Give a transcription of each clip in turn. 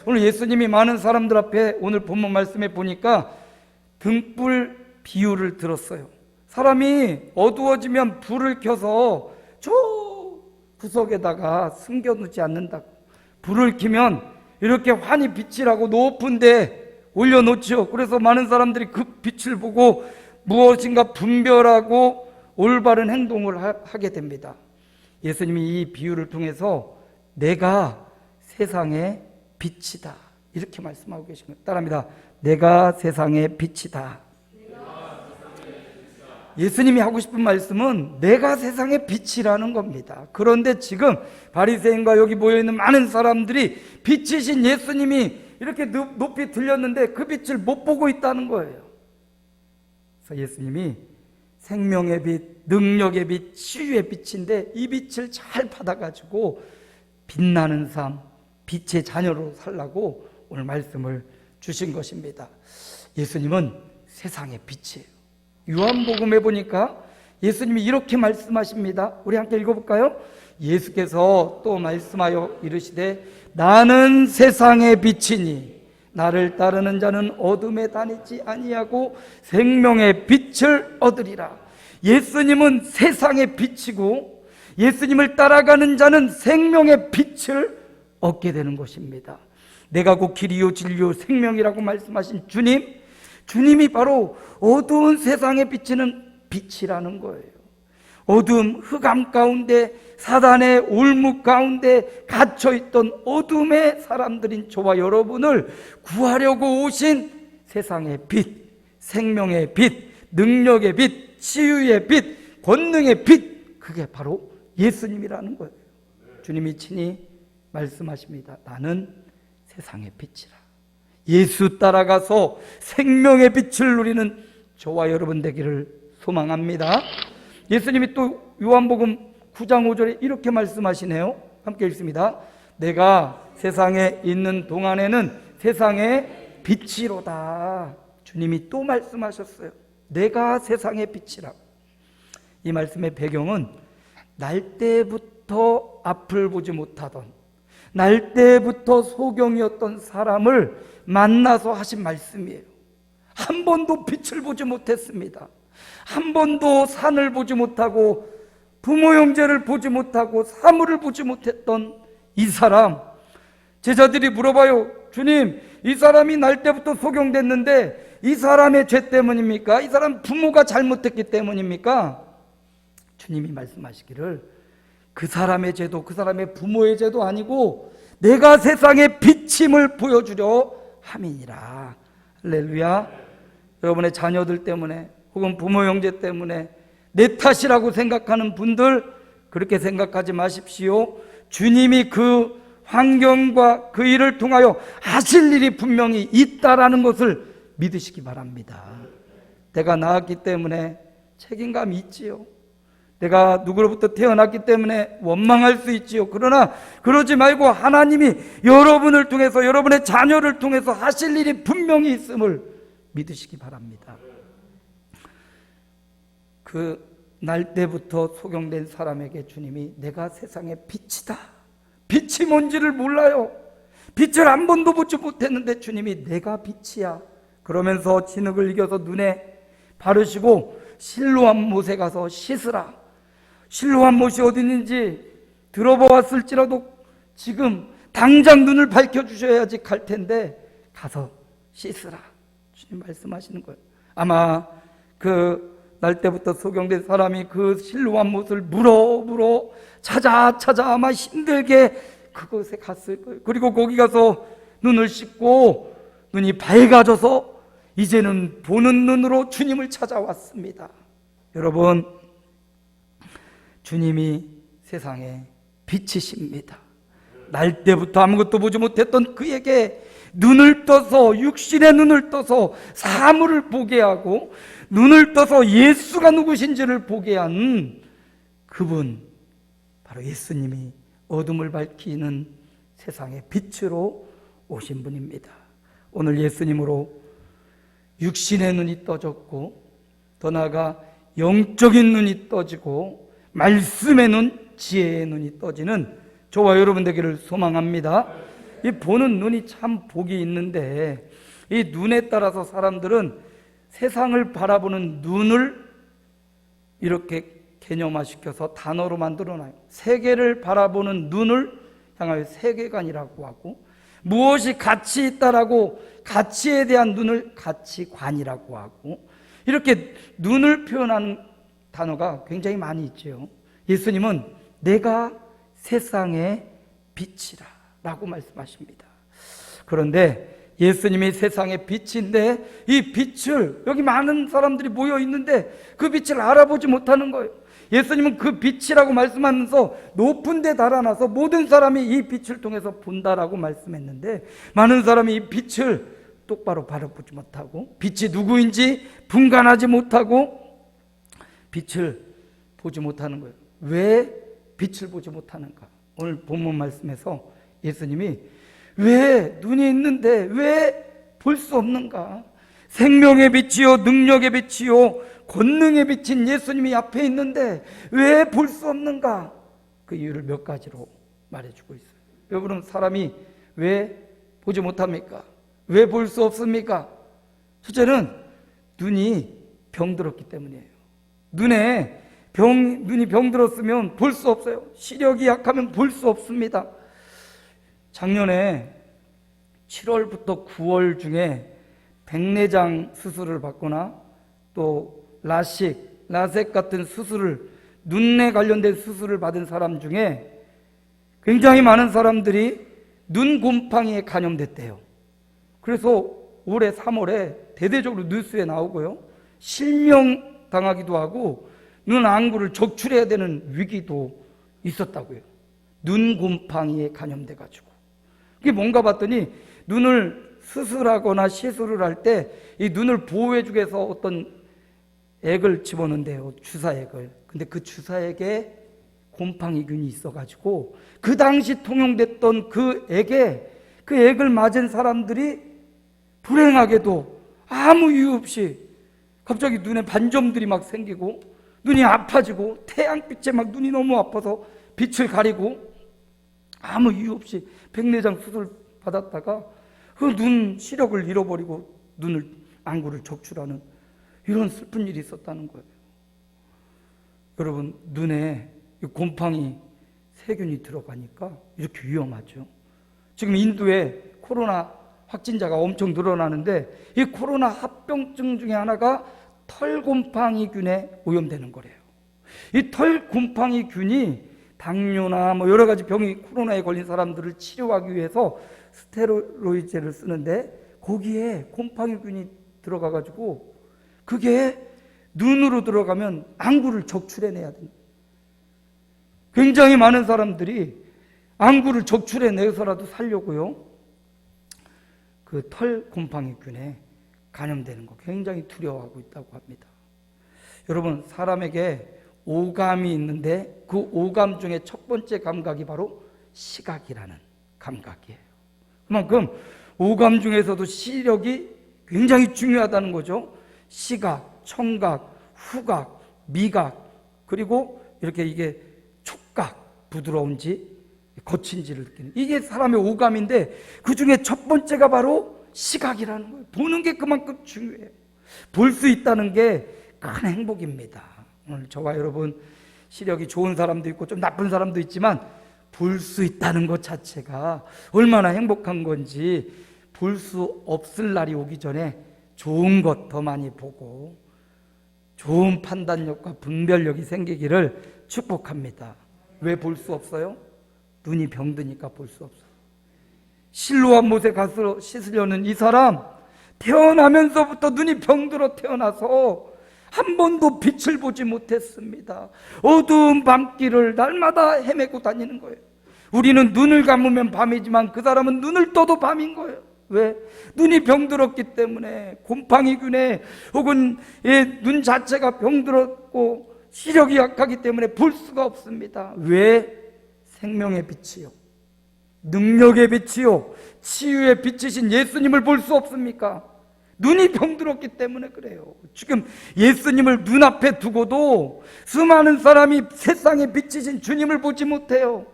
오늘 예수님이 많은 사람들 앞에 오늘 본문 말씀에 보니까 등불 비유를 들었어요. 사람이 어두워지면 불을 켜서 저 구석에다가 숨겨놓지 않는다고. 불을 켜면 이렇게 환히 빛이라고 높은 데 올려놓죠. 그래서 많은 사람들이 그 빛을 보고 무엇인가 분별하고 올바른 행동을 하게 됩니다. 예수님이 이 비유를 통해서 내가 세상의 빛이다 이렇게 말씀하고 계신 거예요. 따라합니다. 내가 세상의 빛이다. 예수님이 하고 싶은 말씀은 내가 세상의 빛이라는 겁니다. 그런데 지금 바리새인과 여기 모여있는 많은 사람들이 빛이신 예수님이 이렇게 높이 들렸는데 그 빛을 못 보고 있다는 거예요. 그래서 예수님이 생명의 빛, 능력의 빛, 치유의 빛인데 이 빛을 잘 받아가지고 빛나는 삶, 빛의 자녀로 살라고 오늘 말씀을 주신 것입니다. 예수님은 세상의 빛이에요. 요한복음에 보니까 예수님이 이렇게 말씀하십니다. 우리 함께 읽어볼까요? 예수께서 또 말씀하여 이르시되 나는 세상의 빛이니 나를 따르는 자는 어둠에 다니지 아니하고 생명의 빛을 얻으리라. 예수님은 세상의 빛이고 예수님을 따라가는 자는 생명의 빛을 얻게 되는 것입니다. 내가 곧 길이요 진리요 생명이라고 말씀하신 주님이 바로 어두운 세상에 비치는 빛이라는 거예요. 어둠, 흑암 가운데 사단의 올무 가운데 갇혀있던 어둠의 사람들인 저와 여러분을 구하려고 오신 세상의 빛, 생명의 빛, 능력의 빛, 치유의 빛, 권능의 빛, 그게 바로 예수님이라는 거예요. 주님이 친히 말씀하십니다. 나는 세상의 빛이라. 예수 따라가서 생명의 빛을 누리는 저와 여러분 되기를 소망합니다. 예수님이 또 요한복음 9장 5절에 이렇게 말씀하시네요. 함께 읽습니다. 내가 세상에 있는 동안에는 세상의 빛이로다. 주님이 또 말씀하셨어요. 내가 세상의 빛이라고. 이 말씀의 배경은 날 때부터 앞을 보지 못하던, 날 때부터 소경이었던 사람을 만나서 하신 말씀이에요. 한 번도 빛을 보지 못했습니다. 한 번도 산을 보지 못하고 부모 형제를 보지 못하고 사물을 보지 못했던 이 사람, 제자들이 물어봐요. 주님, 이 사람이 날 때부터 소경됐는데 이 사람의 죄 때문입니까? 이 사람 부모가 잘못했기 때문입니까? 주님이 말씀하시기를 그 사람의 죄도 그 사람의 부모의 죄도 아니고 내가 세상의 빛임을 보여주려 함이니라. 할렐루야. 여러분의 자녀들 때문에 혹은 부모 형제 때문에 내 탓이라고 생각하는 분들, 그렇게 생각하지 마십시오. 주님이 그 환경과 그 일을 통하여 하실 일이 분명히 있다라는 것을 믿으시기 바랍니다. 내가 낳았기 때문에 책임감이 있지요. 내가 누구로부터 태어났기 때문에 원망할 수 있지요. 그러나 그러지 말고 하나님이 여러분을 통해서, 여러분의 자녀를 통해서 하실 일이 분명히 있음을 믿으시기 바랍니다. 그 날 때부터 소경된 사람에게 주님이 내가 세상의 빛이다. 빛이 뭔지를 몰라요. 빛을 한 번도 보지 못했는데 주님이 내가 빛이야. 그러면서 진흙을 이겨서 눈에 바르시고 실로암 못에 가서 씻으라. 실로암 못이 어디 있는지 들어보았을지라도 지금 당장 눈을 밝혀주셔야지 갈 텐데 가서 씻으라. 주님 말씀하시는 거예요. 아마 그 날 때부터 소경된 사람이 그 실로암 못을 물어 찾아 아마 힘들게 그곳에 갔을 거예요. 그리고 거기 가서 눈을 씻고 눈이 밝아져서 이제는 보는 눈으로 주님을 찾아왔습니다. 여러분, 주님이 세상의 빛이십니다. 날 때부터 아무것도 보지 못했던 그에게 눈을 떠서, 육신의 눈을 떠서 사물을 보게 하고 눈을 떠서 예수가 누구신지를 보게 한 그분, 바로 예수님이 어둠을 밝히는 세상의 빛으로 오신 분입니다. 오늘 예수님으로 육신의 눈이 떠졌고 더 나아가 영적인 눈이 떠지고 말씀의 눈, 지혜의 눈이 떠지는 저와 여러분 되기를 소망합니다. 이 보는 눈이 참 복이 있는데 이 눈에 따라서 사람들은 세상을 바라보는 눈을 이렇게 개념화시켜서 단어로 만들어놔요. 세계를 바라보는 눈을 향하여 세계관이라고 하고, 무엇이 가치 있다라고 가치에 대한 눈을 가치관이라고 하고, 이렇게 눈을 표현하는 단어가 굉장히 많이 있죠. 예수님은 내가 세상의 빛이라 라고 말씀하십니다. 그런데 예수님이 세상의 빛인데 이 빛을, 여기 많은 사람들이 모여 있는데 그 빛을 알아보지 못하는 거예요. 예수님은 그 빛이라고 말씀하면서 높은 데 달아나서 모든 사람이 이 빛을 통해서 본다라고 말씀했는데, 많은 사람이 이 빛을 똑바로 바라보지 못하고 빛이 누구인지 분간하지 못하고 빛을 보지 못하는 거예요. 왜 빛을 보지 못하는가? 오늘 본문 말씀에서 예수님이 왜 눈이 있는데 왜 볼 수 없는가? 생명의 빛이요 능력의 빛이요 권능의 빛인 예수님이 앞에 있는데 왜 볼 수 없는가? 그 이유를 몇 가지로 말해주고 있어요. 여러분, 사람이 왜 보지 못합니까? 왜 볼 수 없습니까? 첫째는 눈이 병들었기 때문이에요. 눈이 병들었으면 볼 수 없어요. 시력이 약하면 볼 수 없습니다. 작년에 7월부터 9월 중에 백내장 수술을 받거나 또 라섹 같은 수술을, 눈에 관련된 수술을 받은 사람 중에 굉장히 많은 사람들이 눈 곰팡이에 감염됐대요. 그래서 올해 3월에 대대적으로 뉴스에 나오고요, 실명 당하기도 하고 눈 안구를 적출해야 되는 위기도 있었다고요. 눈 곰팡이에 감염돼 가지고. 그게 뭔가 봤더니 눈을 수술하거나 시술을 할 때 이 눈을 보호해 주기 위해서 어떤 액을 집어넣는데요, 주사액을. 근데 그 주사액에 곰팡이균이 있어가지고 그 당시 통용됐던 그 액을 맞은 사람들이 불행하게도 아무 이유 없이 갑자기 눈에 반점들이 막 생기고 눈이 아파지고 태양빛에 막 눈이 너무 아파서 빛을 가리고 아무 이유 없이 백내장 수술 받았다가 그 눈 시력을 잃어버리고 눈을 안구를 적출하는 이런 슬픈 일이 있었다는 거예요. 여러분, 눈에 곰팡이 세균이 들어가니까 이렇게 위험하죠. 지금 인도에 코로나 확진자가 엄청 늘어나는데 이 코로나 합병증 중에 하나가 털곰팡이균에 오염되는 거래요. 이 털곰팡이균이 당뇨나 뭐 여러 가지 병이, 코로나에 걸린 사람들을 치료하기 위해서 스테로이드제를 쓰는데 거기에 곰팡이균이 들어가가지고 그게 눈으로 들어가면 안구를 적출해내야 됩니다. 굉장히 많은 사람들이 안구를 적출해내서라도 살려고요, 그 털곰팡이균에 감염되는 거 굉장히 두려워하고 있다고 합니다. 여러분, 사람에게 오감이 있는데 그 오감 중에 첫 번째 감각이 바로 시각이라는 감각이에요. 그만큼 오감 중에서도 시력이 굉장히 중요하다는 거죠. 시각, 청각, 후각, 미각, 그리고 이렇게 이게 촉각, 부드러운지 거친지를 느끼는, 이게 사람의 오감인데 그 중에 첫 번째가 바로 시각이라는 거예요. 보는 게 그만큼 중요해요. 볼 수 있다는 게 큰 행복입니다. 오늘 저와 여러분, 시력이 좋은 사람도 있고 좀 나쁜 사람도 있지만 볼 수 있다는 것 자체가 얼마나 행복한 건지, 볼 수 없을 날이 오기 전에 좋은 것 더 많이 보고 좋은 판단력과 분별력이 생기기를 축복합니다. 왜 볼 수 없어요? 눈이 병드니까 볼 수 없어요. 실로암 못에 가서 씻으려는 이 사람, 태어나면서부터 눈이 병들어 태어나서 한 번도 빛을 보지 못했습니다. 어두운 밤길을 날마다 헤매고 다니는 거예요. 우리는 눈을 감으면 밤이지만 그 사람은 눈을 떠도 밤인 거예요. 왜? 눈이 병들었기 때문에, 곰팡이균에 혹은 눈 자체가 병들었고 시력이 약하기 때문에 볼 수가 없습니다. 왜? 생명의 빛이요, 능력의 빛이요, 치유의 빛이신 예수님을 볼 수 없습니까? 눈이 병들었기 때문에 그래요. 지금 예수님을 눈앞에 두고도 수많은 사람이 세상의 빛이신 주님을 보지 못해요.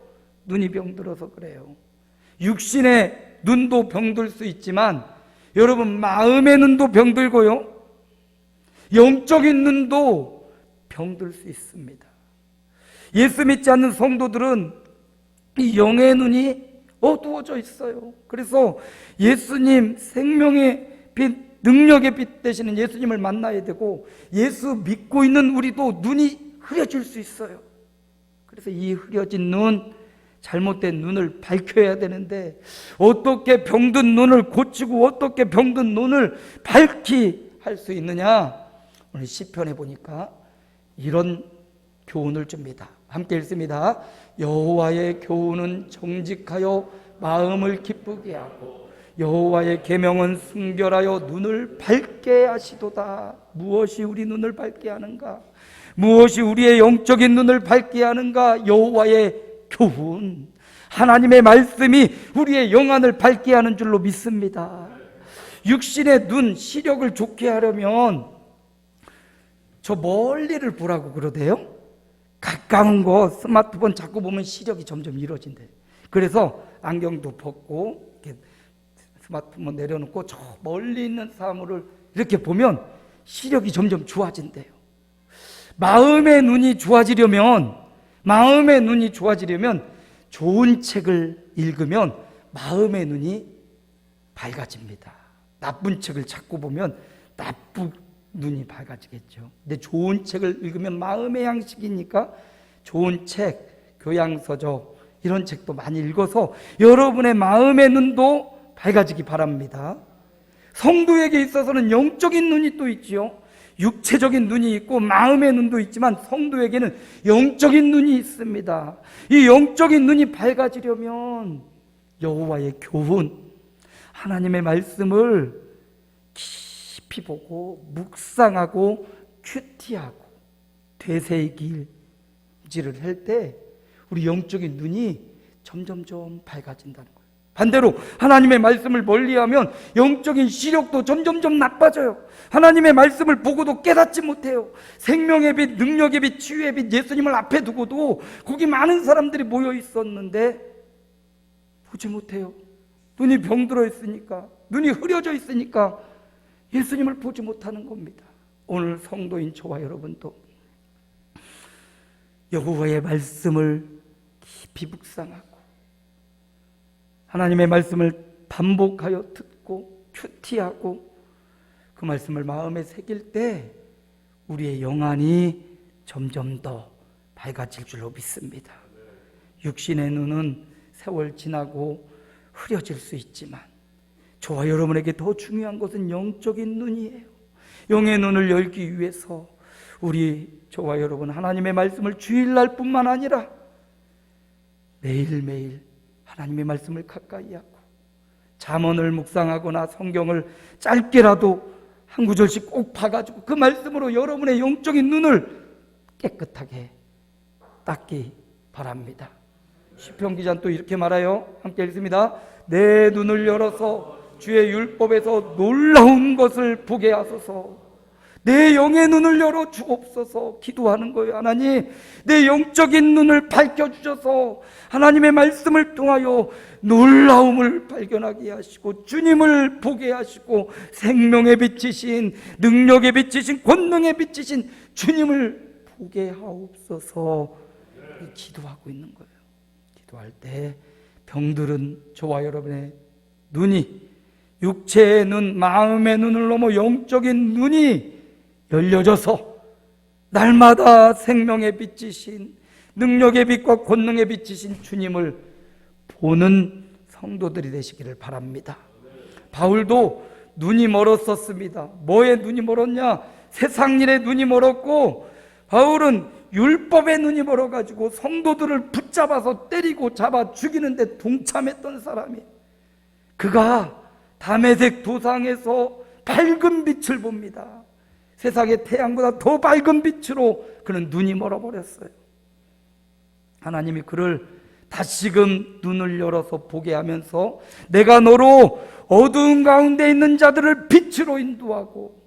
눈이 병들어서 그래요. 육신의 눈도 병들 수 있지만 여러분, 마음의 눈도 병들고요, 영적인 눈도 병들 수 있습니다. 예수 믿지 않는 성도들은 이 영의 눈이 어두워져 있어요. 그래서 예수님, 생명의 빛, 능력의 빛 되시는 예수님을 만나야 되고, 예수 믿고 있는 우리도 눈이 흐려질 수 있어요. 그래서 이 흐려진 눈, 잘못된 눈을 밝혀야 되는데, 어떻게 병든 눈을 고치고 어떻게 병든 눈을 밝히 할 수 있느냐? 오늘 시편에 보니까 이런 교훈을 줍니다. 함께 읽습니다. 여호와의 교훈은 정직하여 마음을 기쁘게 하고 여호와의 계명은 순결하여 눈을 밝게 하시도다. 무엇이 우리 눈을 밝게 하는가? 무엇이 우리의 영적인 눈을 밝게 하는가? 여호와의 교훈, 하나님의 말씀이 우리의 영안을 밝게 하는 줄로 믿습니다. 육신의 눈, 시력을 좋게 하려면 저 멀리를 보라고 그러대요. 가까운 거 스마트폰 자꾸 보면 시력이 점점 이뤄진대. 그래서 안경도 벗고 이렇게 스마트폰 내려놓고 저 멀리 있는 사물을 이렇게 보면 시력이 점점 좋아진대요. 마음의 눈이 좋아지려면 좋은 책을 읽으면 마음의 눈이 밝아집니다. 나쁜 책을 자꾸 보면 나쁜 눈이 밝아지겠죠. 근데 좋은 책을 읽으면 마음의 양식이니까 좋은 책, 교양서적 이런 책도 많이 읽어서 여러분의 마음의 눈도 밝아지기 바랍니다. 성도에게 있어서는 영적인 눈이 또 있지요. 육체적인 눈이 있고 마음의 눈도 있지만 성도에게는 영적인 눈이 있습니다. 이 영적인 눈이 밝아지려면 여호와의 교훈, 하나님의 말씀을 깊이 보고 묵상하고 큐티하고 되새기질을 할 때 우리 영적인 눈이 점점점 밝아진다는 거예요. 반대로 하나님의 말씀을 멀리하면 영적인 시력도 점점점 나빠져요. 하나님의 말씀을 보고도 깨닫지 못해요. 생명의 빛, 능력의 빛, 치유의 빛, 예수님을 앞에 두고도 거기 많은 사람들이 모여 있었는데 보지 못해요. 눈이 병들어 있으니까, 눈이 흐려져 있으니까 예수님을 보지 못하는 겁니다. 오늘 성도인 저와 여러분도 여호와의 말씀을 깊이 묵상하고 하나님의 말씀을 반복하여 듣고 큐티하고 그 말씀을 마음에 새길 때 우리의 영안이 점점 더 밝아질 줄로 믿습니다. 육신의 눈은 세월 지나고 흐려질 수 있지만 저와 여러분에게 더 중요한 것은 영적인 눈이에요. 영의 눈을 열기 위해서 저와 여러분 하나님의 말씀을 주일날 뿐만 아니라 매일매일 하나님의 말씀을 가까이 하고 잠언을 묵상하거나 성경을 짧게라도 한 구절씩 꼭 봐가지고 그 말씀으로 여러분의 영적인 눈을 깨끗하게 닦기 바랍니다. 시편 기자는 또 이렇게 말해요. 함께 읽습니다. 내 눈을 열어서 주의 율법에서 놀라운 것을 보게 하소서. 내 영의 눈을 열어 주옵소서. 기도하는 거예요. 하나님, 내 영적인 눈을 밝혀주셔서 하나님의 말씀을 통하여 놀라움을 발견하게 하시고 주님을 보게 하시고 생명의 빛이신, 능력의 빛이신, 권능의 빛이신 주님을 보게 하옵소서. 기도하고 있는 거예요. 기도할 때 병들은 저와 여러분의 눈이, 육체의 눈, 마음의 눈을 넘어 영적인 눈이 열려져서 날마다 생명의 빛이신, 능력의 빛과 권능의 빛이신 주님을 보는 성도들이 되시기를 바랍니다. 바울도 눈이 멀었었습니다. 뭐에 눈이 멀었냐? 세상 일에 눈이 멀었고, 바울은 율법의 눈이 멀어가지고 성도들을 붙잡아서 때리고 잡아 죽이는데 동참했던 사람이, 그가 다메섹 도상에서 밝은 빛을 봅니다. 세상의 태양보다 더 밝은 빛으로 그는 눈이 멀어버렸어요. 하나님이 그를 다시금 눈을 열어서 보게 하면서 내가 너로 어두운 가운데 있는 자들을 빛으로 인도하고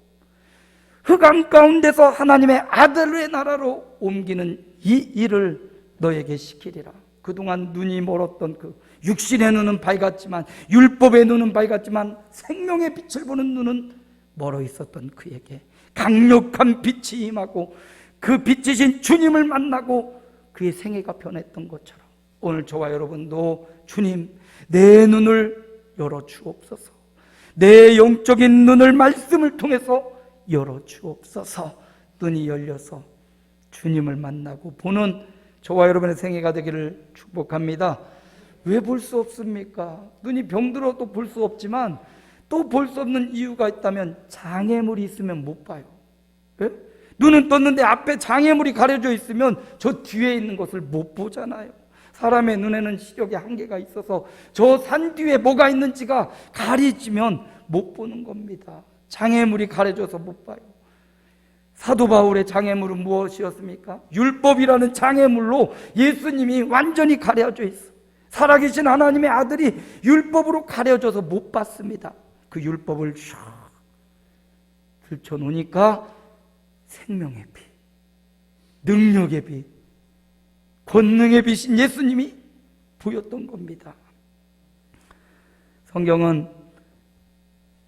흑암 가운데서 하나님의 아들의 나라로 옮기는 이 일을 너에게 시키리라. 그동안 눈이 멀었던 그 육신의 눈은 밝았지만, 율법의 눈은 밝았지만 생명의 빛을 보는 눈은 멀어 있었던 그에게 강력한 빛이 임하고 그 빛이신 주님을 만나고 그의 생애가 변했던 것처럼 오늘 저와 여러분도 주님, 내 눈을 열어 주옵소서. 내 영적인 눈을 말씀을 통해서 열어 주옵소서. 눈이 열려서 주님을 만나고 보는 저와 여러분의 생애가 되기를 축복합니다. 왜 볼 수 없습니까? 눈이 병들어도 볼 수 없지만 또 볼 수 없는 이유가 있다면 장애물이 있으면 못 봐요. 예? 눈은 떴는데 앞에 장애물이 가려져 있으면 저 뒤에 있는 것을 못 보잖아요. 사람의 눈에는 시력의 한계가 있어서 저 산 뒤에 뭐가 있는지가 가려지면 못 보는 겁니다. 장애물이 가려져서 못 봐요. 사도 바울의 장애물은 무엇이었습니까? 율법이라는 장애물로 예수님이 완전히 가려져 있어. 살아계신 하나님의 아들이 율법으로 가려져서 못 봤습니다. 그 율법을 슉 들춰놓으니까 생명의 빛, 능력의 빛, 권능의 빛인 예수님이 보였던 겁니다. 성경은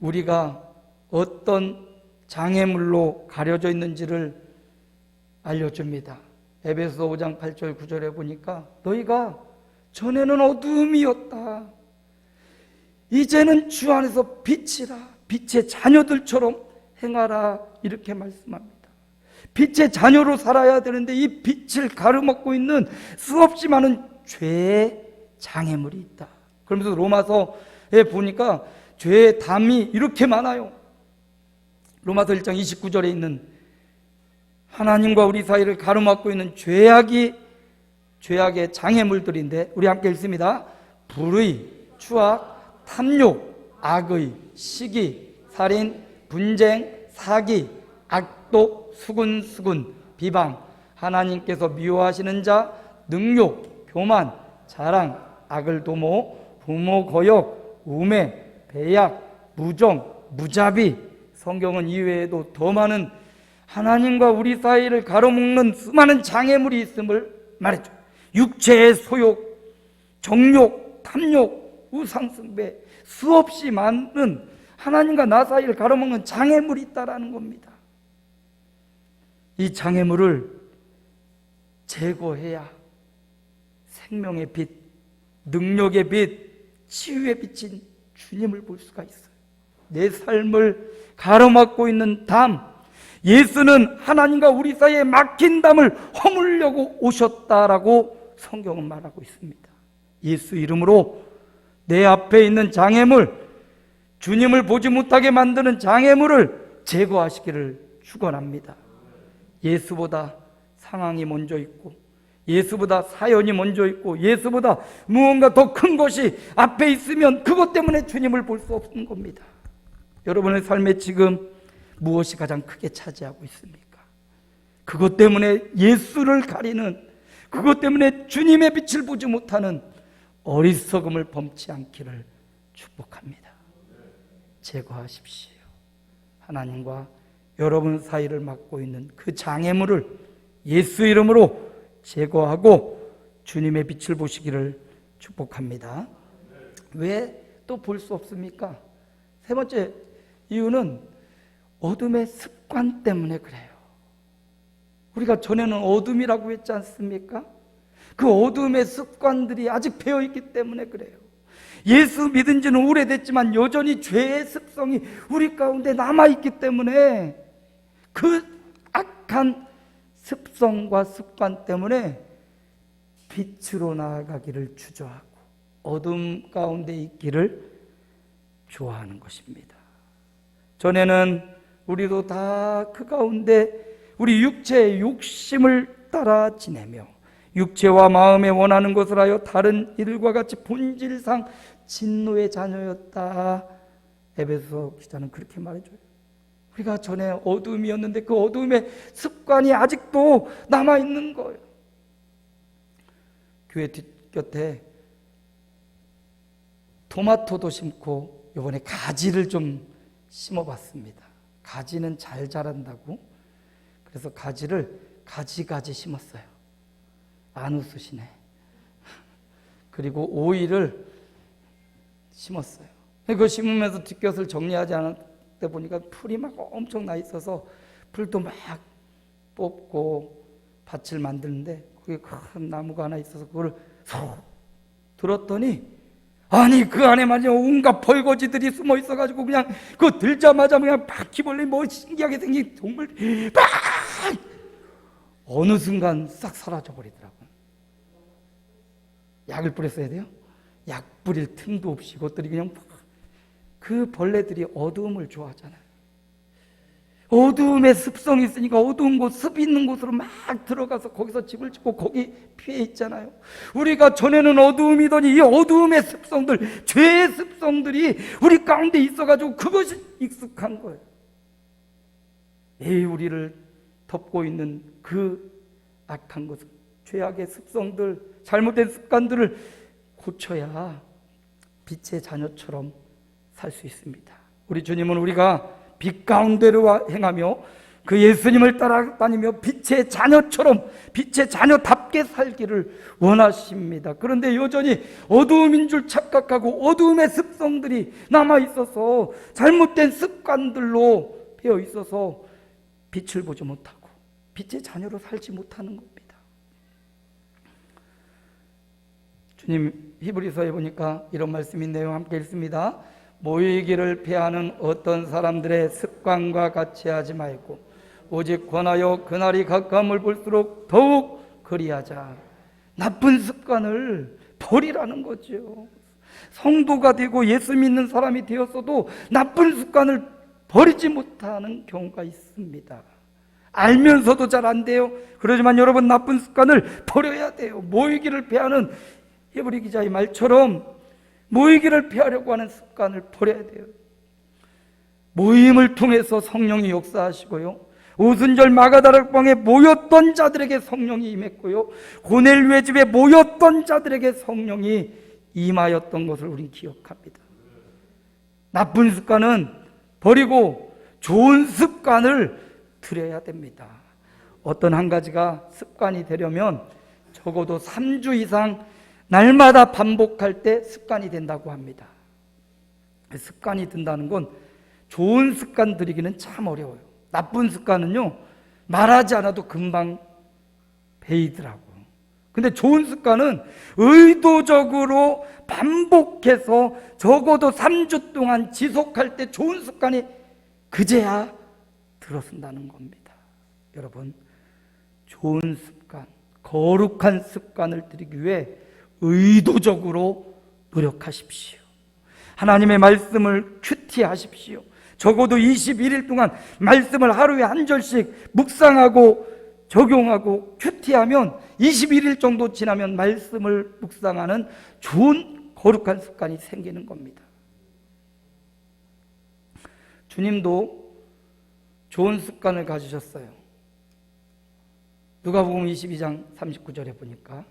우리가 어떤 장애물로 가려져 있는지를 알려줍니다. 에베소 5장 8절 9절에 보니까 너희가 전에는 어둠이었다. 이제는 주 안에서 빛이라. 빛의 자녀들처럼 행하라. 이렇게 말씀합니다. 빛의 자녀로 살아야 되는데 이 빛을 가로막고 있는 수없이 많은 죄의 장애물이 있다. 그러면서 로마서에 보니까 죄의 담이 이렇게 많아요. 로마서 1장 29절에 있는 하나님과 우리 사이를 가로막고 있는 죄악의 장애물들인데 우리 함께 읽습니다. 불의, 추악, 탐욕, 악의, 시기, 살인, 분쟁, 사기, 악독, 수군수군, 비방, 하나님께서 미워하시는 자, 능욕, 교만, 자랑, 악을 도모, 부모 거역, 우매, 배약, 무정, 무자비. 성경은 이외에도 더 많은 하나님과 우리 사이를 가로막는 수많은 장애물이 있음을 말했죠. 육체의 소욕, 정욕, 탐욕, 우상숭배, 수없이 많은 하나님과 나 사이를 가로막는 장애물이 있다라는 겁니다. 이 장애물을 제거해야 생명의 빛, 능력의 빛, 치유의 빛인 주님을 볼 수가 있어요. 내 삶을 가로막고 있는 담, 예수는 하나님과 우리 사이에 막힌 담을 허물려고 오셨다라고 성경은 말하고 있습니다. 예수 이름으로 내 앞에 있는 장애물, 주님을 보지 못하게 만드는 장애물을 제거하시기를 축원합니다. 예수보다 상황이 먼저 있고, 예수보다 사연이 먼저 있고, 예수보다 무언가 더 큰 것이 앞에 있으면 그것 때문에 주님을 볼 수 없는 겁니다. 여러분의 삶에 지금 무엇이 가장 크게 차지하고 있습니까? 그것 때문에 예수를 가리는, 그것 때문에 주님의 빛을 보지 못하는 어리석음을 범치 않기를 축복합니다. 제거하십시오. 하나님과 여러분 사이를 막고 있는 그 장애물을 예수 이름으로 제거하고 주님의 빛을 보시기를 축복합니다. 왜 또 볼 수 없습니까? 세 번째 이유는 어둠의 습관 때문에 그래요. 우리가 전에는 어둠이라고 했지 않습니까? 그 어둠의 습관들이 아직 배어있기 때문에 그래요. 예수 믿은 지는 오래됐지만 여전히 죄의 습성이 우리 가운데 남아있기 때문에 그 악한 습성과 습관 때문에 빛으로 나아가기를 주저하고 어둠 가운데 있기를 좋아하는 것입니다. 전에는 우리도 다 그 가운데 우리 육체의 욕심을 따라 지내며 육체와 마음에 원하는 것을 하여 다른 이들과 같이 본질상 진노의 자녀였다. 에베소 기자는 그렇게 말해줘요. 우리가 전에 어둠이었는데 그 어둠의 습관이 아직도 남아있는 거예요. 교회 뒷곁에 토마토도 심고 이번에 가지를 좀 심어봤습니다. 가지는 잘 자란다고 그래서 가지를 가지 심었어요. 안 웃으시네. 그리고 오이를 심었어요. 그거 심으면서 뒷곁을 정리하지 않았다 보니까 풀이 막 엄청 나 있어서 풀도 막 뽑고 밭을 만드는데 거기 큰 나무가 하나 있어서 그걸 쏙 들었더니 아니 그 안에만 온갖 벌거지들이 숨어 있어가지고 그냥 그거 들자마자 그냥 바퀴벌레 뭐 신기하게 생긴 동물들이 막 어느 순간 싹 사라져 버리더라고요. 약을 뿌렸어야 돼요? 약 뿌릴 틈도 없이 그것들이 그냥 그 벌레들이 어두움을 좋아하잖아요. 어두움에 습성이 있으니까 어두운 곳, 습 있는 곳으로 막 들어가서 거기서 집을 짓고 거기 피해 있잖아요. 우리가 전에는 어두움이더니 이 어두움의 습성들, 죄의 습성들이 우리 가운데 있어가지고 그것이 익숙한 거예요. 매일 우리를 덮고 있는 그 악한 것은 죄악의 습성들, 잘못된 습관들을 고쳐야 빛의 자녀처럼 살 수 있습니다. 우리 주님은 우리가 빛 가운데로 행하며 그 예수님을 따라다니며 빛의 자녀처럼 빛의 자녀답게 살기를 원하십니다. 그런데 여전히 어두움인 줄 착각하고 어두움의 습성들이 남아있어서 잘못된 습관들로 배어 있어서 빛을 보지 못하고 빛의 자녀로 살지 못하는 겁니다. 주님 히브리서에 보니까 이런 말씀이 있네요. 함께 읽습니다. 모이기를 패하는 어떤 사람들의 습관과 같이 하지 말고 오직 권하여 그날이 가까움을 볼수록 더욱 그리하자. 나쁜 습관을 버리라는 거죠. 성도가 되고 예수 믿는 사람이 되었어도 나쁜 습관을 버리지 못하는 경우가 있습니다. 알면서도 잘 안 돼요. 그러지만 여러분 나쁜 습관을 버려야 돼요. 모이기를 패하는 히브리 기자의 말처럼 모이기를 피하려고 하는 습관을 버려야 돼요. 모임을 통해서 성령이 역사하시고요, 오순절 마가다락방에 모였던 자들에게 성령이 임했고요, 고넬료의 집에 모였던 자들에게 성령이 임하였던 것을 우린 기억합니다. 나쁜 습관은 버리고 좋은 습관을 들여야 됩니다. 어떤 한 가지가 습관이 되려면 적어도 3주 이상 날마다 반복할 때 습관이 된다고 합니다. 습관이 든다는 건 좋은 습관 들이기는 참 어려워요. 나쁜 습관은요, 말하지 않아도 금방 배이더라고요. 근데 좋은 습관은 의도적으로 반복해서 적어도 3주 동안 지속할 때 좋은 습관이 그제야 들어선다는 겁니다. 여러분, 좋은 습관, 거룩한 습관을 들이기 위해 의도적으로 노력하십시오. 하나님의 말씀을 큐티하십시오. 적어도 21일 동안 말씀을 하루에 한 절씩 묵상하고 적용하고 큐티하면 21일 정도 지나면 말씀을 묵상하는 좋은 거룩한 습관이 생기는 겁니다. 주님도 좋은 습관을 가지셨어요. 누가복음 22장 39절에 보니까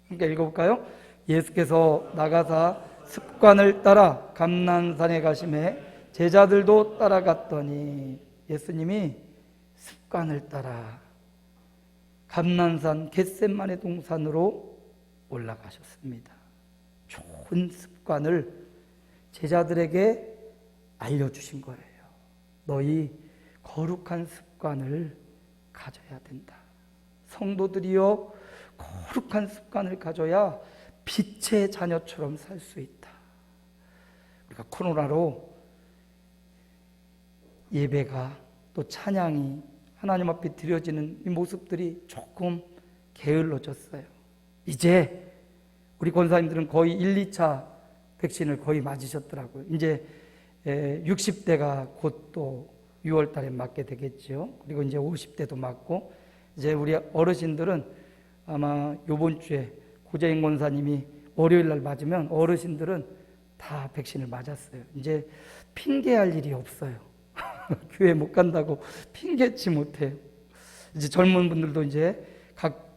함께 읽어볼까요? 예수께서 나가사 습관을 따라 감난산에 가심에 제자들도 따라갔더니, 예수님이 습관을 따라 감난산 겟셋마네 동산으로 올라가셨습니다. 좋은 습관을 제자들에게 알려주신 거예요. 너희 거룩한 습관을 가져야 된다. 성도들이여, 거룩한 습관을 가져야 빛의 자녀처럼 살 수 있다. 우리가 코로나로 예배가 또 찬양이 하나님 앞에 드려지는 이 모습들이 조금 게을러졌어요. 이제 우리 권사님들은 거의 1, 2차 백신을 거의 맞으셨더라고요. 이제 60대가 곧 또 6월 달에 맞게 되겠죠. 그리고 이제 50대도 맞고, 이제 우리 어르신들은 아마 이번 주에 고재인 권사님이 월요일 날 맞으면 어르신들은 다 백신을 맞았어요. 이제 핑계할 일이 없어요. 교회 못 간다고 핑계치 못해요. 이제 젊은 분들도 이제 각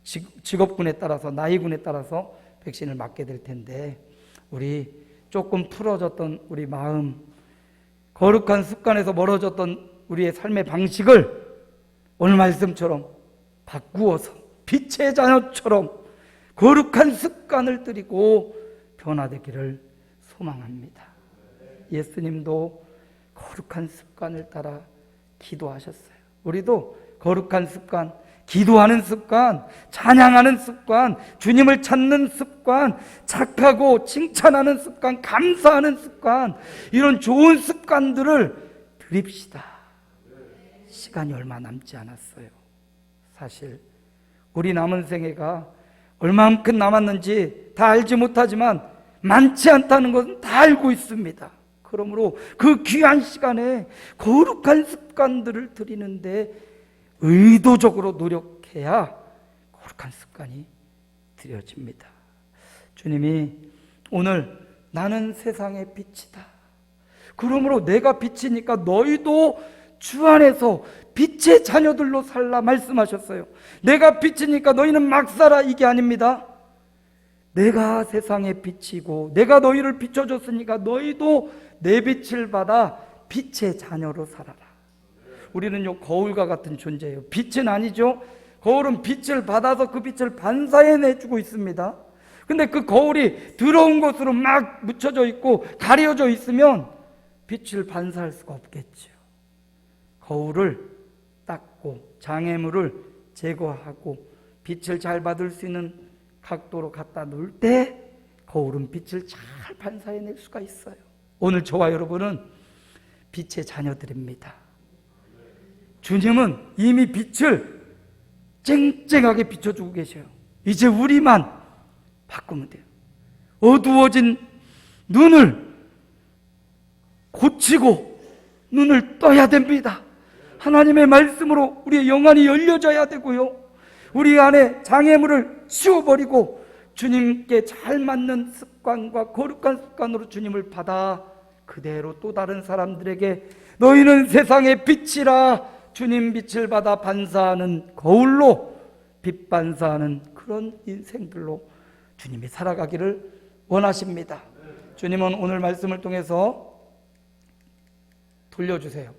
직업군에 따라서, 나이군에 따라서 백신을 맞게 될 텐데, 우리 조금 풀어졌던 우리 마음, 거룩한 습관에서 멀어졌던 우리의 삶의 방식을 오늘 말씀처럼 바꾸어서 빛의 자녀처럼 거룩한 습관을 들이고 변화되기를 소망합니다. 예수님도 거룩한 습관을 따라 기도하셨어요. 우리도 거룩한 습관, 기도하는 습관, 찬양하는 습관, 주님을 찾는 습관, 착하고 칭찬하는 습관, 감사하는 습관, 이런 좋은 습관들을 들입시다. 시간이 얼마 남지 않았어요. 사실 우리 남은 생애가 얼마만큼 남았는지 다 알지 못하지만 많지 않다는 것은 다 알고 있습니다. 그러므로 그 귀한 시간에 거룩한 습관들을 들이는데 의도적으로 노력해야 거룩한 습관이 들여집니다. 주님이 오늘 나는 세상의 빛이다. 그러므로 내가 빛이니까 너희도 주 안에서 빛의 자녀들로 살라 말씀하셨어요. 내가 빛이니까 너희는 막 살아, 이게 아닙니다. 내가 세상의 빛이고 내가 너희를 비춰줬으니까 너희도 내 빛을 받아 빛의 자녀로 살아라. 우리는요, 거울과 같은 존재예요. 빛은 아니죠. 거울은 빛을 받아서 그 빛을 반사해내주고 있습니다. 근데 그 거울이 더러운 것으로 막 묻혀져 있고 가려져 있으면 빛을 반사할 수가 없겠죠. 거울을 닦고 장애물을 제거하고 빛을 잘 받을 수 있는 각도로 갖다 놓을 때 거울은 빛을 잘 반사해낼 수가 있어요. 오늘 저와 여러분은 빛의 자녀들입니다. 주님은 이미 빛을 쨍쨍하게 비춰주고 계셔요. 이제 우리만 바꾸면 돼요. 어두워진 눈을 고치고 눈을 떠야 됩니다. 하나님의 말씀으로 우리의 영안이 열려져야 되고요, 우리 안에 장애물을 치워버리고 주님께 잘 맞는 습관과 거룩한 습관으로 주님을 받아 그대로 또 다른 사람들에게 너희는 세상의 빛이라, 주님 빛을 받아 반사하는 거울로 빛 반사하는 그런 인생들로 주님이 살아가기를 원하십니다. 주님은 오늘 말씀을 통해서 돌려주세요.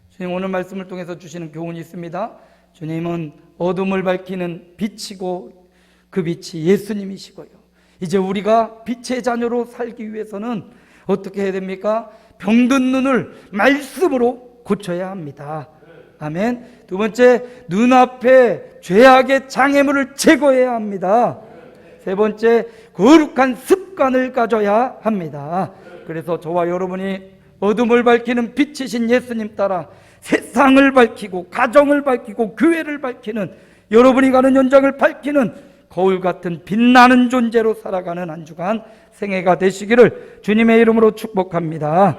주님 오늘 말씀을 통해서 주시는 교훈이 있습니다. 주님은 어둠을 밝히는 빛이고 그 빛이 예수님이시고요, 이제 우리가 빛의 자녀로 살기 위해서는 어떻게 해야 됩니까? 병든 눈을 말씀으로 고쳐야 합니다. 아멘. 두 번째, 눈앞에 죄악의 장애물을 제거해야 합니다. 세 번째, 거룩한 습관을 가져야 합니다. 그래서 저와 여러분이 어둠을 밝히는 빛이신 예수님 따라 세상을 밝히고 가정을 밝히고 교회를 밝히는, 여러분이 가는 현장을 밝히는 거울 같은 빛나는 존재로 살아가는 한 주간 생애가 되시기를 주님의 이름으로 축복합니다.